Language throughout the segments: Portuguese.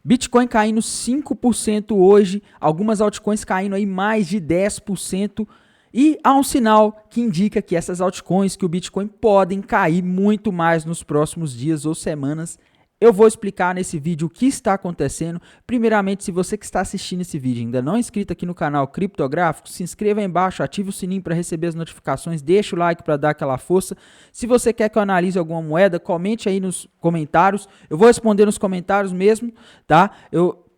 Bitcoin caindo 5% hoje, algumas altcoins caindo aí mais de 10%. E há um sinal que indica que essas altcoins, que o Bitcoin podem cair muito mais nos próximos dias ou semanas. Eu vou explicar nesse vídeo o que está acontecendo. Primeiramente, se você que está assistindo esse vídeo ainda não é inscrito aqui no canal Criptográfico, se inscreva aí embaixo, ative o sininho para receber as notificações, deixa o like para dar aquela força. Se você quer que eu analise alguma moeda, comente aí nos comentários. Eu vou responder nos comentários mesmo, tá?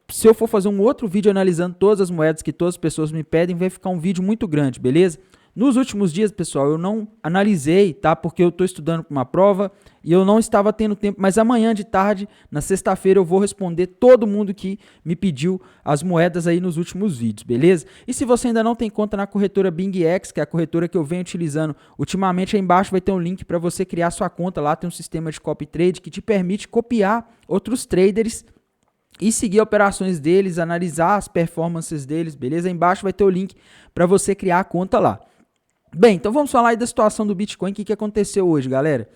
Se eu for fazer um outro vídeo analisando todas as moedas que todas as pessoas me pedem, vai ficar um vídeo muito grande, beleza? Nos últimos dias, pessoal, eu não analisei, tá? Porque eu estou estudando para uma prova e eu não estava tendo tempo. Mas amanhã de tarde, na sexta-feira, eu vou responder todo mundo que me pediu as moedas aí nos últimos vídeos, beleza? E se você ainda não tem conta na corretora BingX, que é a corretora que eu venho utilizando ultimamente, aí embaixo vai ter um link para você criar sua conta. Lá tem um sistema de copy trade que te permite copiar outros traders e seguir operações deles, analisar as performances deles, beleza? Aí embaixo vai ter o link para você criar a conta lá. Bem, então vamos falar aí da situação do Bitcoin, o que aconteceu hoje, galera.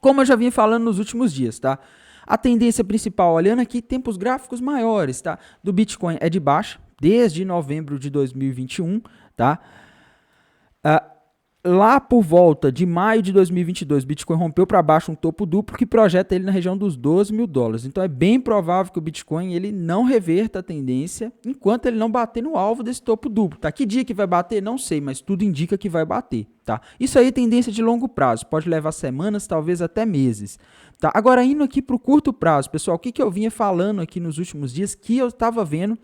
Como eu já vinha falando nos últimos dias, tá? A tendência principal, olhando aqui, tempos gráficos maiores, tá? Do Bitcoin é de baixa, desde novembro de 2021, tá? Lá por volta de maio de 2022, Bitcoin rompeu para baixo um topo duplo que projeta ele na região dos 12 mil dólares. Então é bem provável que o Bitcoin ele não reverta a tendência enquanto ele não bater no alvo desse topo duplo. Tá? Que dia que vai bater? Não sei, mas tudo indica que vai bater. Tá? Isso aí é tendência de longo prazo, pode levar semanas, talvez até meses. Tá? Agora indo aqui para o curto prazo, pessoal, o que eu vinha falando aqui nos últimos dias que eu estava vendo,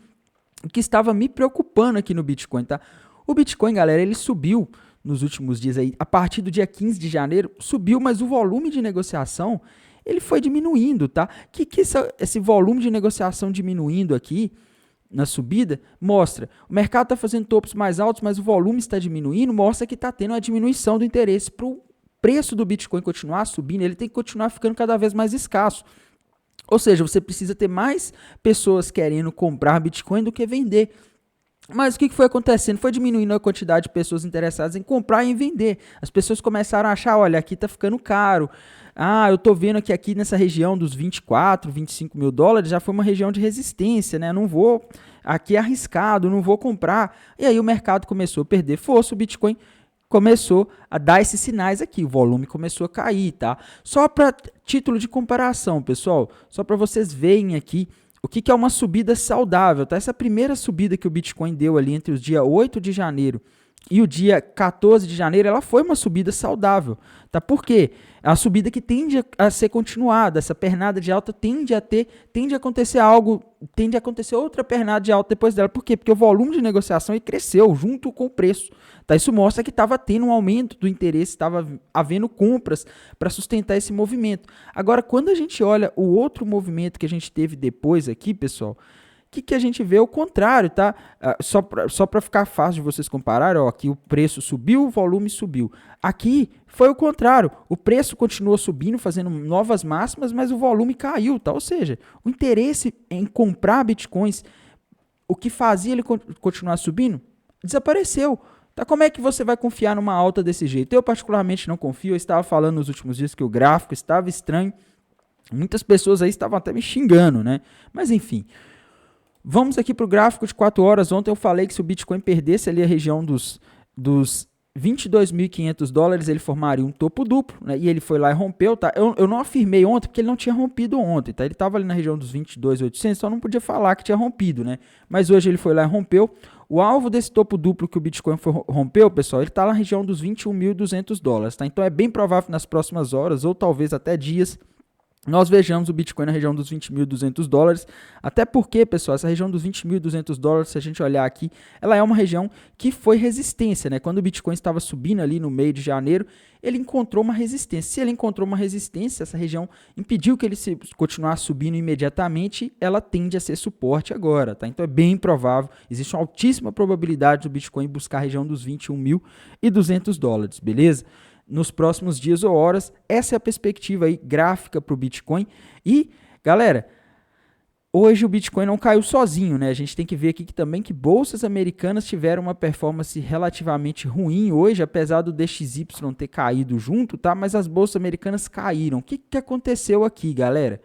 que estava me preocupando aqui no Bitcoin. Tá? O Bitcoin, galera, ele subiu nos últimos dias aí, a partir do dia 15 de janeiro, subiu, mas o volume de negociação, ele foi diminuindo, tá? Esse volume de negociação diminuindo aqui, na subida, mostra, o mercado está fazendo topos mais altos, mas o volume está diminuindo, mostra que está tendo uma diminuição do interesse para o preço do Bitcoin continuar subindo, ele tem que continuar ficando cada vez mais escasso. Ou seja, você precisa ter mais pessoas querendo comprar Bitcoin do que vender. Mas o que foi acontecendo? Foi diminuindo a quantidade de pessoas interessadas em comprar e em vender. As pessoas começaram a achar, olha, aqui está ficando caro. Ah, eu estou vendo que aqui nessa região dos 24, 25 mil dólares já foi uma região de resistência, né? Não vou, aqui é arriscado, não vou comprar. E aí o mercado começou a perder força, o Bitcoin começou a dar esses sinais aqui, o volume começou a cair, tá? Só para título de comparação, pessoal, só para vocês verem aqui, o que é uma subida saudável? Tá? Essa primeira subida que o Bitcoin deu ali entre os dias 8 de janeiro e o dia 14 de janeiro, ela foi uma subida saudável. Tá? Por quê? É uma subida que tende a ser continuada. Essa pernada de alta tende a acontecer algo, tende a acontecer outra pernada de alta depois dela. Por quê? Porque o volume de negociação aí cresceu junto com o preço. Tá? Isso mostra que estava tendo um aumento do interesse, estava havendo compras para sustentar esse movimento. Agora, quando a gente olha o outro movimento que a gente teve depois aqui, pessoal, o que a gente vê é o contrário, tá? Só para ficar fácil de vocês compararem, ó, aqui o preço subiu, o volume subiu. Aqui foi o contrário, o preço continuou subindo, fazendo novas máximas, mas o volume caiu, tá? Ou seja, o interesse em comprar bitcoins, o que fazia ele continuar subindo, desapareceu. Tá? Como é que você vai confiar numa alta desse jeito? Eu particularmente não confio, eu estava falando nos últimos dias que o gráfico estava estranho, muitas pessoas aí estavam até me xingando, né? Mas enfim... Vamos aqui para o gráfico de 4 horas. Ontem eu falei que se o Bitcoin perdesse ali a região dos 22.500 dólares, ele formaria um topo duplo, né? E ele foi lá e rompeu, tá? Eu não afirmei ontem porque ele não tinha rompido ontem, tá? Ele estava ali na região dos 22.800, só não podia falar que tinha rompido, né? Mas hoje ele foi lá e rompeu. O alvo desse topo duplo que o Bitcoin rompeu, pessoal, ele está na região dos 21.200 dólares, tá? Então é bem provável nas próximas horas ou talvez até dias nós vejamos o Bitcoin na região dos 20.200 dólares, até porque, pessoal, essa região dos 20.200 dólares, se a gente olhar aqui, ela é uma região que foi resistência, né? Quando o Bitcoin estava subindo ali no meio de janeiro, ele encontrou uma resistência. Se ele encontrou uma resistência, essa região impediu que ele continuasse subindo imediatamente, ela tende a ser suporte agora, tá? Então é bem provável, existe uma altíssima probabilidade do Bitcoin buscar a região dos 21.200 dólares, beleza? Nos próximos dias ou horas, essa é a perspectiva aí gráfica para o Bitcoin. E, galera, hoje o Bitcoin não caiu sozinho, né? A gente tem que ver aqui também que bolsas americanas tiveram uma performance relativamente ruim hoje, apesar do DXY ter caído junto, tá? Mas as bolsas americanas caíram. O que aconteceu aqui, galera?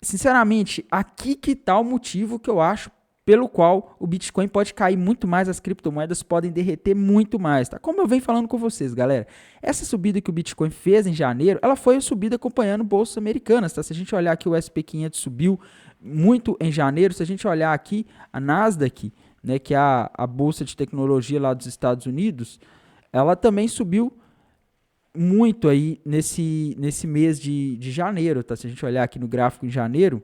sinceramente, aqui que está o motivo que eu acho pelo qual o Bitcoin pode cair muito mais, as criptomoedas podem derreter muito mais, tá? Como eu venho falando com vocês, galera, essa subida que o Bitcoin fez em janeiro, ela foi a subida acompanhando bolsas americanas, tá? Se a gente olhar aqui, o SP500 subiu muito em janeiro, se a gente olhar aqui, a Nasdaq, né, que é a bolsa de tecnologia lá dos Estados Unidos, ela também subiu muito aí nesse mês de janeiro, tá? Se a gente olhar aqui no gráfico em janeiro,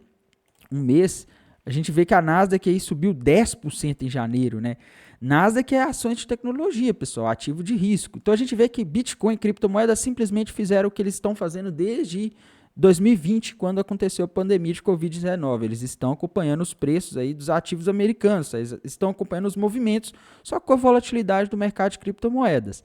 um mês, a gente vê que a Nasdaq aí subiu 10% em janeiro, né? Nasdaq é ações de tecnologia, pessoal, ativo de risco. Então a gente vê que Bitcoin e criptomoedas simplesmente fizeram o que eles estão fazendo desde 2020, quando aconteceu a pandemia de Covid-19. Eles estão acompanhando os preços aí dos ativos americanos, eles estão acompanhando os movimentos, só com a volatilidade do mercado de criptomoedas.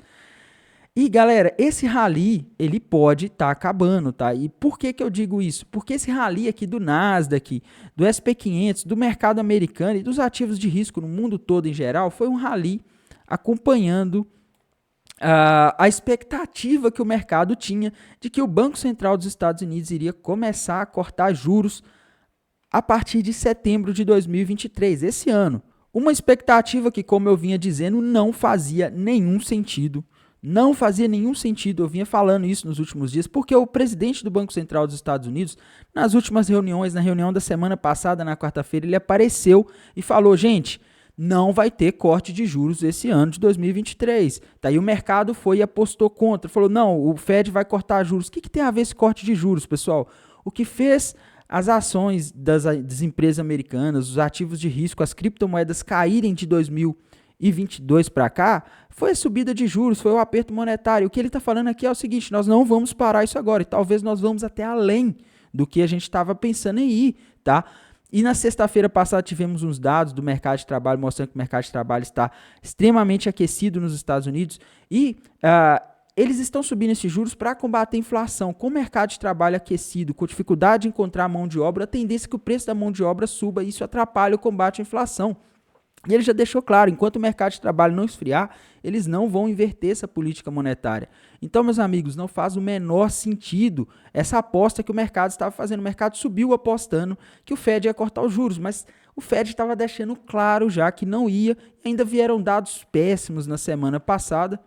E, galera, esse rally, ele pode estar acabando, tá? E por que eu digo isso? Porque esse rally aqui do Nasdaq, do SP500, do mercado americano e dos ativos de risco no mundo todo em geral, foi um rally acompanhando a expectativa que o mercado tinha de que o Banco Central dos Estados Unidos iria começar a cortar juros a partir de setembro de 2023, esse ano. Uma expectativa que, como eu vinha dizendo, não fazia nenhum sentido. Não fazia nenhum sentido, eu vinha falando isso nos últimos dias, porque o presidente do Banco Central dos Estados Unidos, nas últimas reuniões, na reunião da semana passada, na quarta-feira, ele apareceu e falou, gente, não vai ter corte de juros esse ano de 2023. Daí o mercado foi e apostou contra, falou, não, o Fed vai cortar juros. O que tem a ver esse corte de juros, pessoal? O que fez as ações das empresas americanas, os ativos de risco, as criptomoedas caírem de 2022 para cá, foi a subida de juros, foi o aperto monetário. O que ele está falando aqui é o seguinte, nós não vamos parar isso agora, e talvez nós vamos até além do que a gente estava pensando em ir, tá? E na sexta-feira passada tivemos uns dados do mercado de trabalho mostrando que o mercado de trabalho está extremamente aquecido nos Estados Unidos e eles estão subindo esses juros para combater a inflação. Com o mercado de trabalho aquecido, com dificuldade de encontrar mão de obra, a tendência é que o preço da mão de obra suba e isso atrapalha o combate à inflação. E ele já deixou claro, enquanto o mercado de trabalho não esfriar, eles não vão inverter essa política monetária. Então, meus amigos, não faz o menor sentido essa aposta que o mercado estava fazendo. O mercado subiu apostando que o Fed ia cortar os juros, mas o Fed estava deixando claro já que não ia. Ainda vieram dados péssimos na semana passada.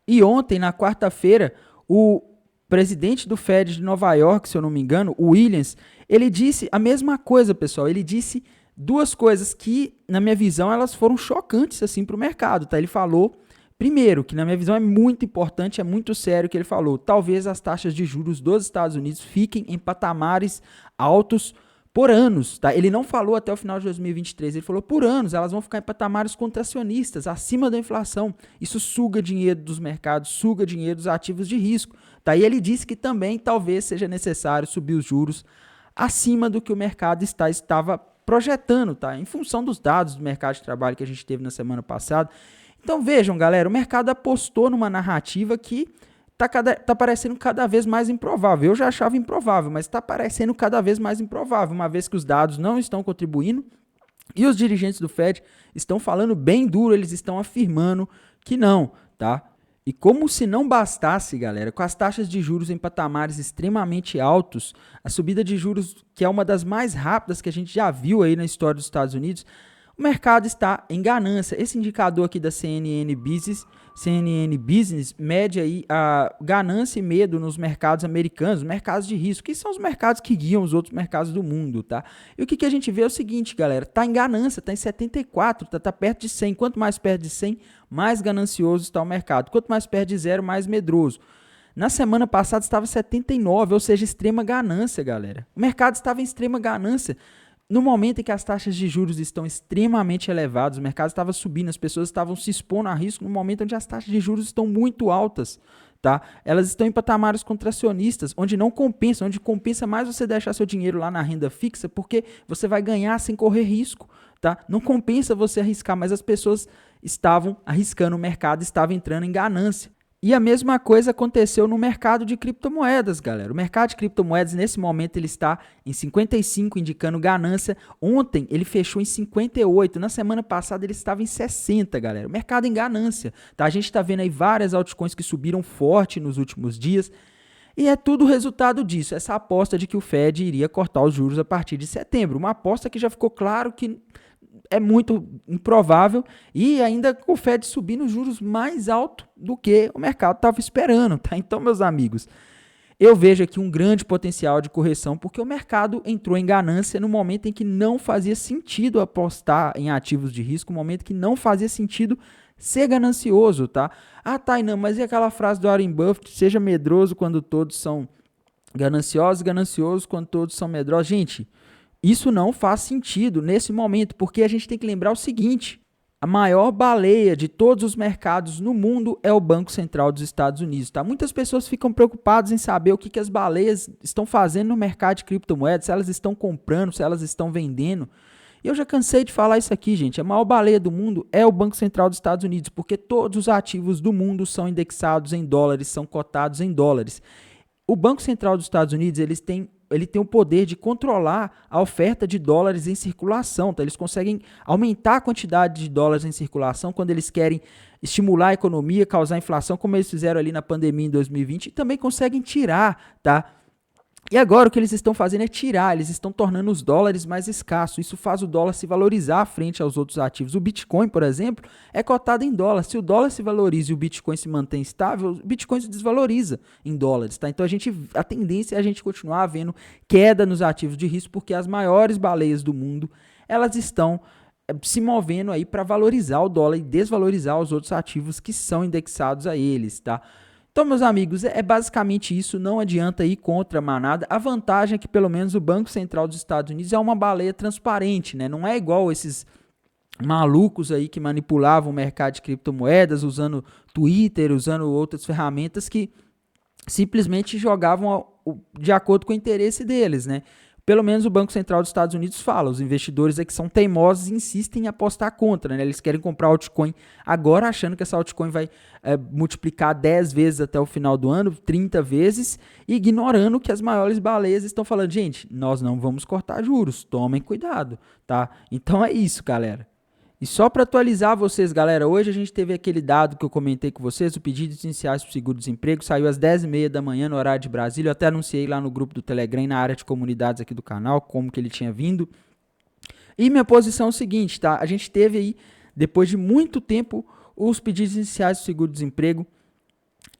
E ontem, na quarta-feira, o presidente do Fed de Nova York, se eu não me engano, o Williams, ele disse a mesma coisa, pessoal. Ele disse duas coisas que, na minha visão, elas foram chocantes assim, para o mercado. Tá? Ele falou, primeiro, que na minha visão é muito importante, é muito sério o que ele falou. Talvez as taxas de juros dos Estados Unidos fiquem em patamares altos por anos. Tá? Ele não falou até o final de 2023, ele falou por anos, elas vão ficar em patamares contracionistas, acima da inflação. Isso suga dinheiro dos mercados, suga dinheiro dos ativos de risco. Tá? E ele disse que também talvez seja necessário subir os juros acima do que o mercado estava projetando, tá? Em função dos dados do mercado de trabalho que a gente teve na semana passada. Então vejam, galera, o mercado apostou numa narrativa que tá parecendo cada vez mais improvável. Eu já achava improvável, mas está parecendo cada vez mais improvável, uma vez que os dados não estão contribuindo e os dirigentes do Fed estão falando bem duro, eles estão afirmando que não, tá? E como se não bastasse, galera, com as taxas de juros em patamares extremamente altos, a subida de juros, que é uma das mais rápidas que a gente já viu aí na história dos Estados Unidos, o mercado está em ganância. Esse indicador aqui da CNN Business mede aí a ganância e medo nos mercados americanos, mercados de risco, que são os mercados que guiam os outros mercados do mundo, tá? E o que a gente vê é o seguinte, galera, tá em ganância, tá em 74, tá perto de 100. Quanto mais perto de 100, mais ganancioso está o mercado. Quanto mais perto de 0, mais medroso. Na semana passada estava 79, ou seja, extrema ganância, galera. O mercado estava em extrema ganância. No momento em que as taxas de juros estão extremamente elevadas, o mercado estava subindo, as pessoas estavam se expondo a risco no momento onde as taxas de juros estão muito altas, tá? Elas estão em patamares contracionistas, onde não compensa, onde compensa mais você deixar seu dinheiro lá na renda fixa, porque você vai ganhar sem correr risco, tá? Não compensa você arriscar, mas as pessoas estavam arriscando, o mercado estava entrando em ganância. E a mesma coisa aconteceu no mercado de criptomoedas, galera. O mercado de criptomoedas, nesse momento, ele está em 55, indicando ganância. Ontem, ele fechou em 58. Na semana passada, ele estava em 60, galera. O mercado em ganância. Tá? A gente está vendo aí várias altcoins que subiram forte nos últimos dias. E é tudo resultado disso, essa aposta de que o Fed iria cortar os juros a partir de setembro. Uma aposta que já ficou claro que é muito improvável e ainda com o Fed subindo os juros mais alto do que o mercado estava esperando, tá? Então, meus amigos, eu vejo aqui um grande potencial de correção porque o mercado entrou em ganância no momento em que não fazia sentido apostar em ativos de risco, no momento que não fazia sentido ser ganancioso, tá? Ah, Tainan, mas e aquela frase do Warren Buffett, seja medroso quando todos são gananciosos, ganancioso quando todos são medrosos? Gente, isso não faz sentido nesse momento, porque a gente tem que lembrar o seguinte: a maior baleia de todos os mercados no mundo é o Banco Central dos Estados Unidos, tá? Muitas pessoas ficam preocupadas em saber o que as baleias estão fazendo no mercado de criptomoedas, se elas estão comprando, se elas estão vendendo. E eu já cansei de falar isso aqui, gente. A maior baleia do mundo é o Banco Central dos Estados Unidos, porque todos os ativos do mundo são indexados em dólares, são cotados em dólares. O Banco Central dos Estados Unidos, ele tem o poder de controlar a oferta de dólares em circulação, tá? Eles conseguem aumentar a quantidade de dólares em circulação quando eles querem estimular a economia, causar inflação, como eles fizeram ali na pandemia em 2020, e também conseguem tirar, tá? E agora o que eles estão fazendo é tirar, eles estão tornando os dólares mais escassos. Isso faz o dólar se valorizar frente aos outros ativos. O Bitcoin, por exemplo, é cotado em dólar. Se o dólar se valoriza e o Bitcoin se mantém estável, o Bitcoin se desvaloriza em dólares, tá? Então a tendência é a gente continuar vendo queda nos ativos de risco, porque as maiores baleias do mundo, elas estão se movendo aí para valorizar o dólar e desvalorizar os outros ativos que são indexados a eles, tá? Então, meus amigos, é basicamente isso, não adianta ir contra a manada. A vantagem é que, pelo menos, o Banco Central dos Estados Unidos é uma baleia transparente, né? Não é igual esses malucos aí que manipulavam o mercado de criptomoedas, usando Twitter, usando outras ferramentas que simplesmente jogavam de acordo com o interesse deles, né? Pelo menos o Banco Central dos Estados Unidos fala, os investidores é que são teimosos e insistem em apostar contra, né? Eles querem comprar altcoin agora achando que essa altcoin vai multiplicar 10 vezes até o final do ano, 30 vezes, ignorando que as maiores baleias estão falando, gente, nós não vamos cortar juros, tomem cuidado, tá? Então é isso, galera. E só para atualizar vocês, galera, hoje a gente teve aquele dado que eu comentei com vocês, o pedido iniciais para o seguro-desemprego, saiu às 10h30 da manhã no horário de Brasília, eu até anunciei lá no grupo do Telegram e na área de comunidades aqui do canal, como que ele tinha vindo. E minha posição é o seguinte, tá? A gente teve aí, depois de muito tempo, os pedidos iniciais do seguro-desemprego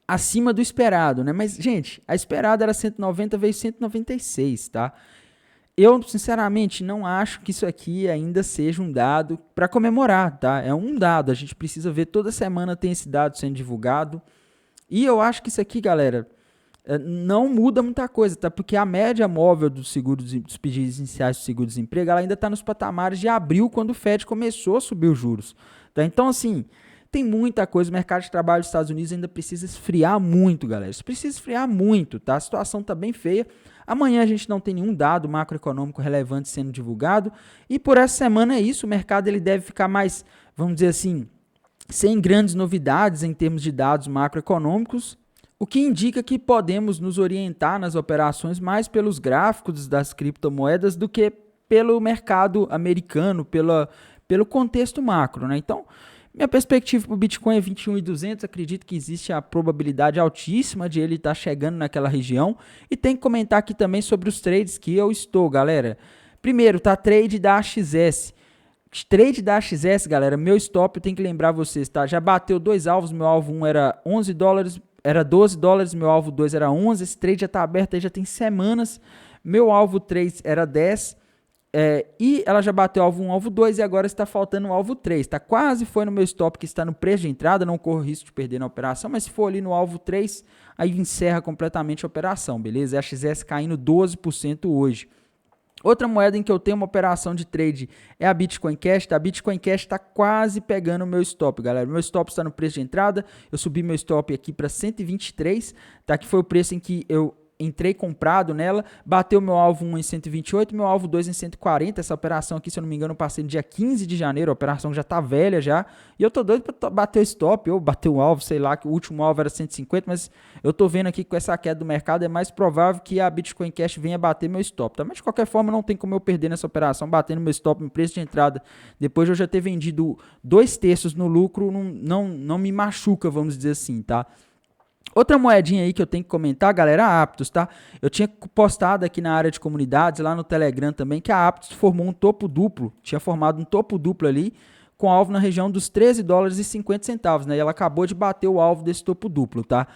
acima do esperado, né? Mas, gente, a esperada era 190, veio 196, tá? Eu, sinceramente, não acho que isso aqui ainda seja um dado para comemorar, tá? É um dado, a gente precisa ver, toda semana tem esse dado sendo divulgado. E eu acho que isso aqui, galera, não muda muita coisa, tá? Porque a média móvel dos pedidos iniciais do seguro-desemprego, ela ainda está nos patamares de abril, quando o Fed começou a subir os juros, tá? Então, assim, tem muita coisa, o mercado de trabalho dos Estados Unidos ainda precisa esfriar muito, galera. Isso precisa esfriar muito, tá? A situação tá bem feia. Amanhã a gente não tem nenhum dado macroeconômico relevante sendo divulgado. E por essa semana é isso. O mercado ele deve ficar mais, vamos dizer assim, sem grandes novidades em termos de dados macroeconômicos, o que indica que podemos nos orientar nas operações mais pelos gráficos das criptomoedas do que pelo mercado americano, pelo contexto macro, né? Então, minha perspectiva para o Bitcoin é 21.200, acredito que existe a probabilidade altíssima de ele estar chegando naquela região. E tem que comentar aqui também sobre os trades que eu estou, galera. Primeiro, tá trade da AXS. Trade da AXS, galera, meu stop, eu tenho que lembrar vocês, tá? Já bateu dois alvos, meu alvo 1 era 11 dólares, era 12 dólares, meu alvo 2 era 11, esse trade já tá aberto aí, já tem semanas. Meu alvo 3 era 10. E ela já bateu alvo 1, alvo 2 e agora está faltando o alvo 3. Tá? Quase foi no meu stop que está no preço de entrada, não corro risco de perder na operação, mas se for ali no alvo 3, aí encerra completamente a operação, beleza? A XS caindo 12% hoje. Outra moeda em que eu tenho uma operação de trade é a Bitcoin Cash. A Bitcoin Cash está quase pegando o meu stop, galera. Meu stop está no preço de entrada, eu subi meu stop aqui para 123, tá? Que foi o preço em que eu entrei comprado nela, bateu meu alvo 1 em 128, meu alvo 2 em 140, essa operação aqui, se eu não me engano, eu passei no dia 15 de janeiro, a operação já tá velha já, e eu tô doido pra bater o stop, ou bater o alvo, sei lá, que o último alvo era 150, mas eu tô vendo aqui que com essa queda do mercado é mais provável que a Bitcoin Cash venha bater meu stop, tá? Mas de qualquer forma não tem como eu perder nessa operação, batendo meu stop no preço de entrada, depois de eu já ter vendido 2/3 no lucro, não me machuca, vamos dizer assim, tá? Outra moedinha aí que eu tenho que comentar, galera, a Aptos, tá? Eu tinha postado aqui na área de comunidades, lá no Telegram também, que a Aptos formou um topo duplo, tinha formado um topo duplo ali, com alvo na região dos 13 dólares e 50 centavos, né? E ela acabou de bater o alvo desse topo duplo, tá?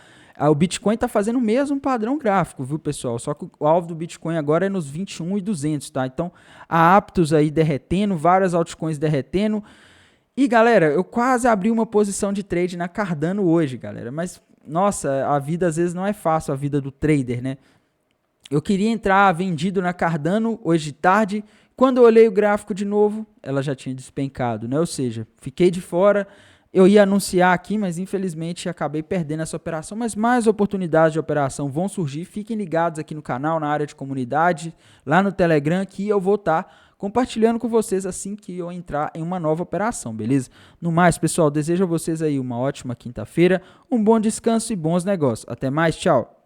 O Bitcoin tá fazendo o mesmo padrão gráfico, viu, pessoal? Só que o alvo do Bitcoin agora é nos 21.200, tá? Então, a Aptos aí derretendo, várias altcoins derretendo. E, galera, eu quase abri uma posição de trade na Cardano hoje, galera, mas nossa, a vida às vezes não é fácil, a vida do trader, né? Eu queria entrar vendido na Cardano hoje de tarde. Quando eu olhei o gráfico de novo, ela já tinha despencado, né? Ou seja, fiquei de fora. Eu ia anunciar aqui, mas infelizmente acabei perdendo essa operação. Mas mais oportunidades de operação vão surgir. Fiquem ligados aqui no canal, na área de comunidade, lá no Telegram, que eu vou estar compartilhando com vocês assim que eu entrar em uma nova operação, beleza? No mais, pessoal, desejo a vocês aí uma ótima quinta-feira, um bom descanso e bons negócios. Até mais, tchau!